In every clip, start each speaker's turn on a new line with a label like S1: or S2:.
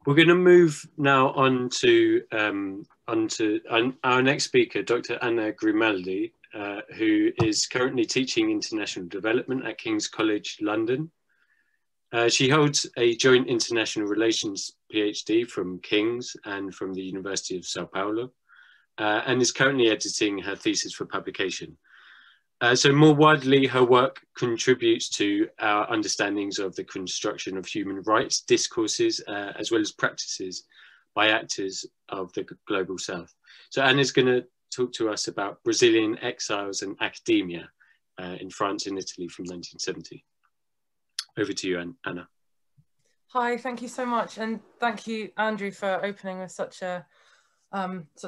S1: We're going to move now on to our next speaker, Dr. Anna Grimaldi, who is currently teaching international development at King's College London. She holds a joint international relations PhD from King's and from the University of Sao Paulo, and is currently editing her thesis for publication. So more widely, her work contributes to our understandings of the construction of human rights discourses, as well as practices by actors of the global South. So Anna's going to talk to us about Brazilian exiles and academia in France and Italy from 1970. Over to you, Anna.
S2: Hi, thank you so much. And thank you, Andrew, for opening with such an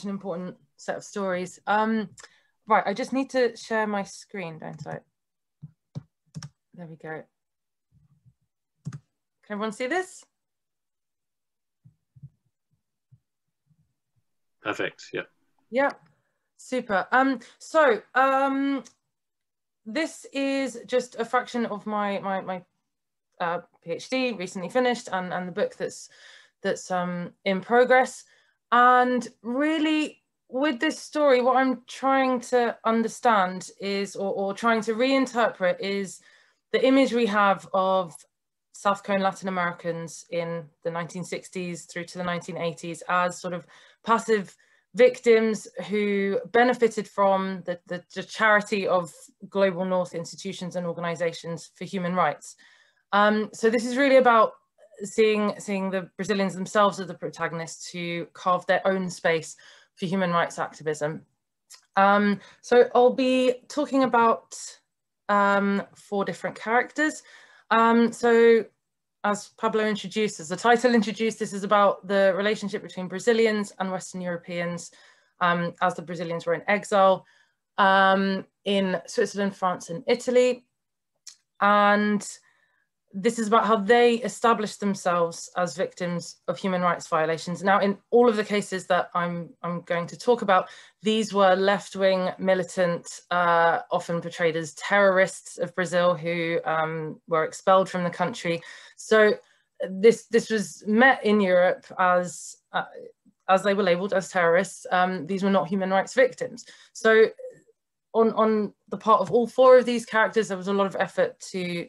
S2: important set of stories. Right, I just need to share my screen, don't I? There we go. Can everyone see this?
S1: Perfect, yeah.
S2: Yeah, super. This is just a fraction of my PhD, recently finished, and the book that's in progress. And really, with this story, what I'm trying to understand is, or trying to reinterpret, is the image we have of South Cone Latin Americans in the 1960s through to the 1980s as sort of passive victims who benefited from the charity of global North institutions and organizations for human rights. So this is really about seeing the Brazilians themselves as the protagonists who carved their own space for human rights activism. So I'll be talking about 4 different characters. So as Pablo introduced, as the title introduced, this is about the relationship between Brazilians and Western Europeans as the Brazilians were in exile in Switzerland, France, and Italy. And this is about how they established themselves as victims of human rights violations. Now, in all of the cases that I'm going to talk about, these were left-wing militant, often portrayed as terrorists of Brazil, who were expelled from the country. So this was met in Europe as they were labeled as terrorists. These were not human rights victims. So on the part of all 4 of these characters, there was a lot of effort to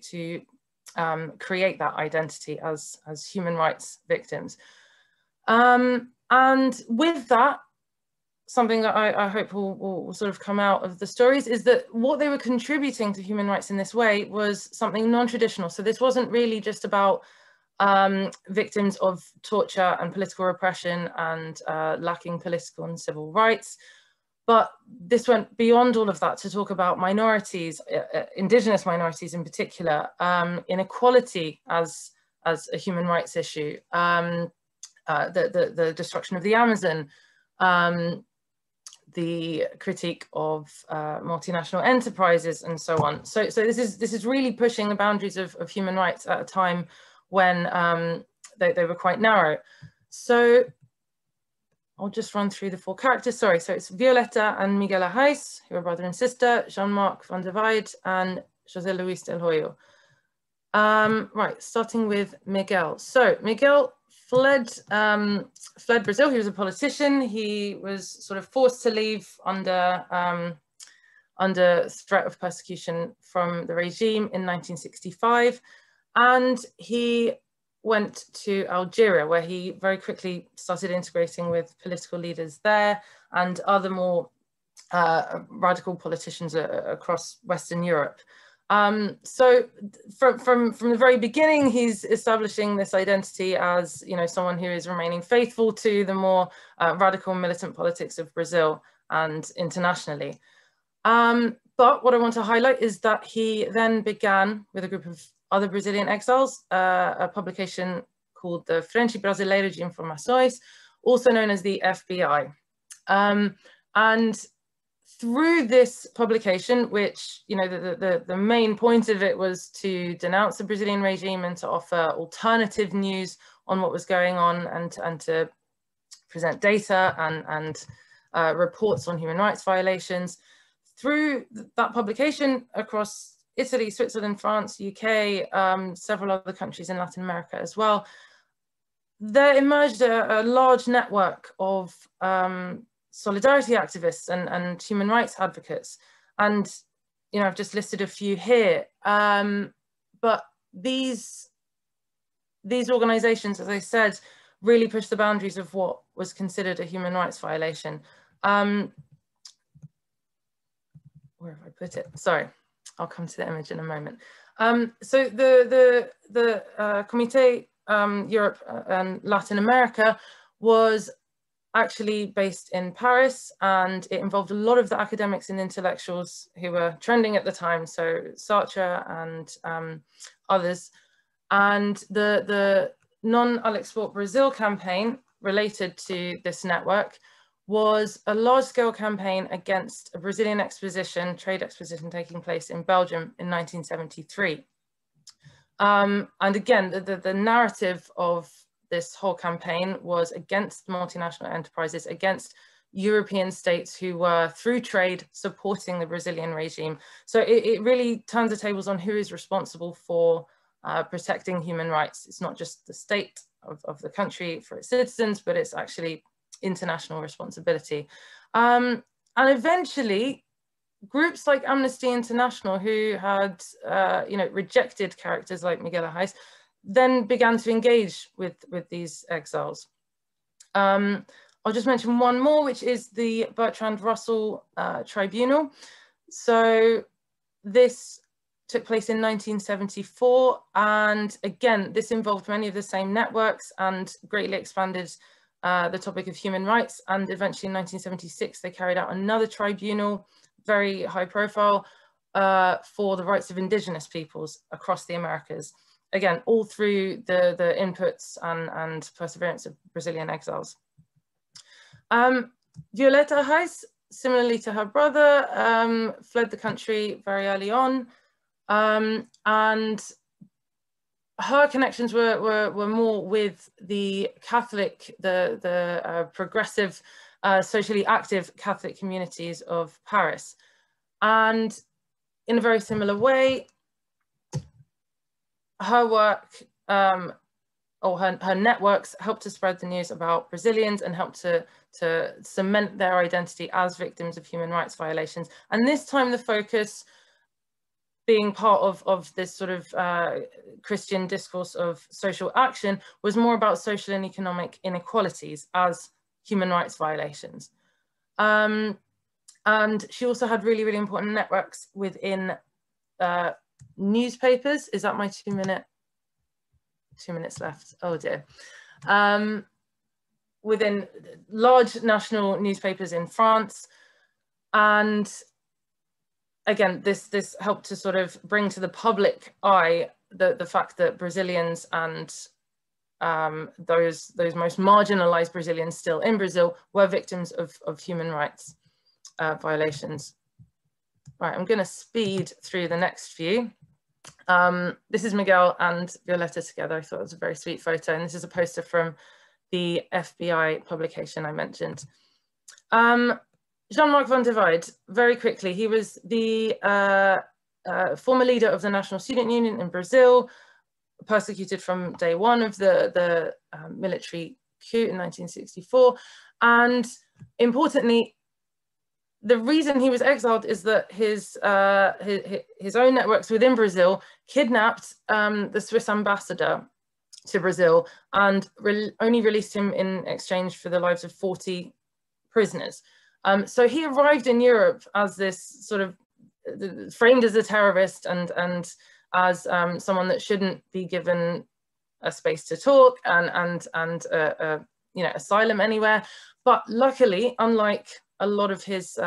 S2: create that identity as human rights victims. And with that, something that I hope will sort of come out of the stories is that what they were contributing to human rights in this way was something non-traditional. So this wasn't really just about victims of torture and political repression and lacking political and civil rights. But this went beyond all of that to talk about minorities, indigenous minorities in particular, inequality as a human rights issue, the destruction of the Amazon, the critique of multinational enterprises, and so on. So this is really pushing the boundaries of human rights at a time when they were quite narrow. So I'll just run through the 4 characters. Sorry, so it's Violeta and Miguel Arraiz, who are brother and sister, Jean-Marc van der Weide, and José Luis del Hoyo. Right, starting with Miguel. So Miguel fled Brazil. He was a politician. He was sort of forced to leave under threat of persecution from the regime in 1965. And he went to Algeria, where he very quickly started integrating with political leaders there and other more radical politicians across Western Europe. So from the very beginning, he's establishing this identity as, you know, someone who is remaining faithful to the more radical militant politics of Brazil and internationally. But what I want to highlight is that he then began with a group of other Brazilian exiles, a publication called the Frente Brasileira de Informações, also known as the FBI. And through this publication, which, you know, the main point of it was to denounce the Brazilian regime and to offer alternative news on what was going on and to present data and reports on human rights violations. Through that publication across Italy, Switzerland, France, UK, several other countries in Latin America as well, there emerged a large network of solidarity activists and human rights advocates. And, you know, I've just listed a few here. But these organizations, as I said, really pushed the boundaries of what was considered a human rights violation. Where have I put it? Sorry, I'll come to the image in a moment. So the Comité Europe and Latin America was actually based in Paris, and it involved a lot of the academics and intellectuals who were trending at the time, so Sartre and others. And the Non-Al-Export Brazil campaign related to this network was a large-scale campaign against a Brazilian trade exposition taking place in Belgium in 1973. And again, the narrative of this whole campaign was against multinational enterprises, against European states who were, through trade, supporting the Brazilian regime. So it really turns the tables on who is responsible for protecting human rights. It's not just the state of the country for its citizens, but it's actually international responsibility. And eventually, groups like Amnesty International, who had rejected characters like Miguel Ángel, then began to engage with these exiles. I'll just mention one more, which is the Bertrand Russell Tribunal. So this took place in 1974, and again, this involved many of the same networks and greatly expanded the topic of human rights. And eventually in 1976, they carried out another tribunal, very high profile, for the rights of indigenous peoples across the Americas. Again, all through the inputs and perseverance of Brazilian exiles. Violeta Reis, similarly to her brother, fled the country very early on, and her connections were more with the Catholic, the progressive, socially active Catholic communities of Paris. And in a very similar way, her work or her networks helped to spread the news about Brazilians and helped to cement their identity as victims of human rights violations. And this time the focus, being part of this sort of Christian discourse of social action, was more about social and economic inequalities as human rights violations. And she also had really, really important networks within newspapers. Is that my 2 minutes left? Oh dear. Within large national newspapers in France. And again, this helped to sort of bring to the public eye the fact that Brazilians and those most marginalized Brazilians still in Brazil were victims of human rights violations. Right, I'm going to speed through the next few. This is Miguel and Violeta together. I thought it was a very sweet photo, and this is a poster from the FBI publication I mentioned. Jean-Marc van der Weide, very quickly, he was the former leader of the National Student Union in Brazil, persecuted from day one of the military coup in 1964. And importantly, the reason he was exiled is that his own networks within Brazil kidnapped the Swiss ambassador to Brazil and only released him in exchange for the lives of 40 prisoners. So he arrived in Europe as this sort of framed as a terrorist and as someone that shouldn't be given a space to talk and asylum anywhere. But luckily, unlike a lot of his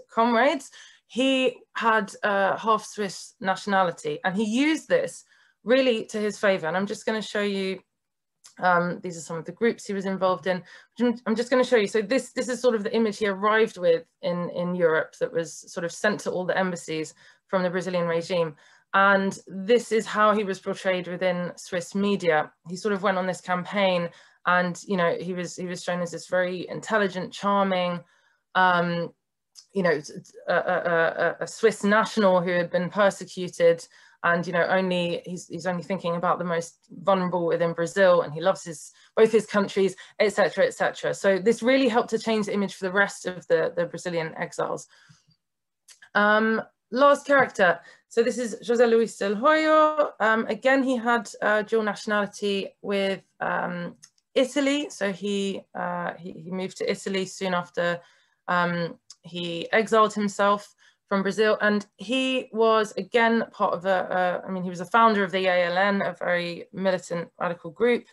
S2: comrades, he had half Swiss nationality, and he used this really to his favor. And I'm just going to show you, these are some of the groups he was involved in. I'm just going to show you. So this is sort of the image he arrived with in Europe that was sort of sent to all the embassies from the Brazilian regime. And this is how he was portrayed within Swiss media. He sort of went on this campaign, and he was shown as this very intelligent, charming, a Swiss national who had been persecuted and he's only thinking about the most vulnerable within Brazil, and he loves both his countries, etc., etc. So this really helped to change the image for the rest of the Brazilian exiles. Last character, so this is José Luis del Hoyo. Again, he had dual nationality with Italy, so he moved to Italy soon after he exiled himself from Brazil, and he was again part of he was a founder of the ALN, a very militant radical group,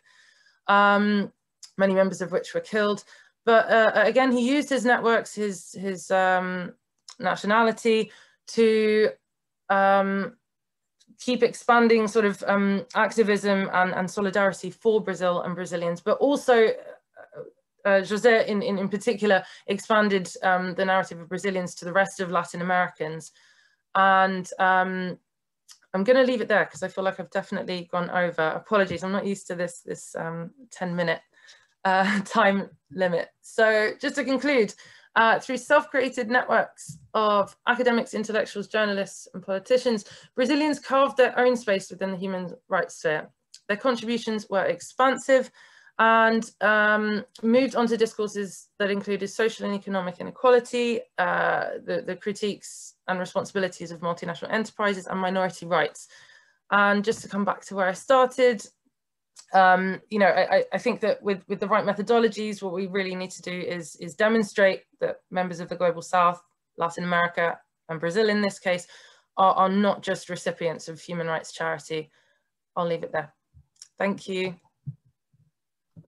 S2: many members of which were killed. But again, he used his networks, his nationality to keep expanding sort of activism and solidarity for Brazil and Brazilians, but also José in particular expanded the narrative of Brazilians to the rest of Latin Americans. And I'm going to leave it there because I feel like I've definitely gone over. Apologies, I'm not used to this 10-minute time limit. So just to conclude, through self-created networks of academics, intellectuals, journalists, and politicians, Brazilians carved their own space within the human rights sphere. Their contributions were expansive and moved onto discourses that included social and economic inequality, the critiques and responsibilities of multinational enterprises, and minority rights. And just to come back to where I started, I think that with the right methodologies, what we really need to do is demonstrate that members of the Global South, Latin America, and Brazil in this case, are not just recipients of human rights charity. I'll leave it there. Thank you.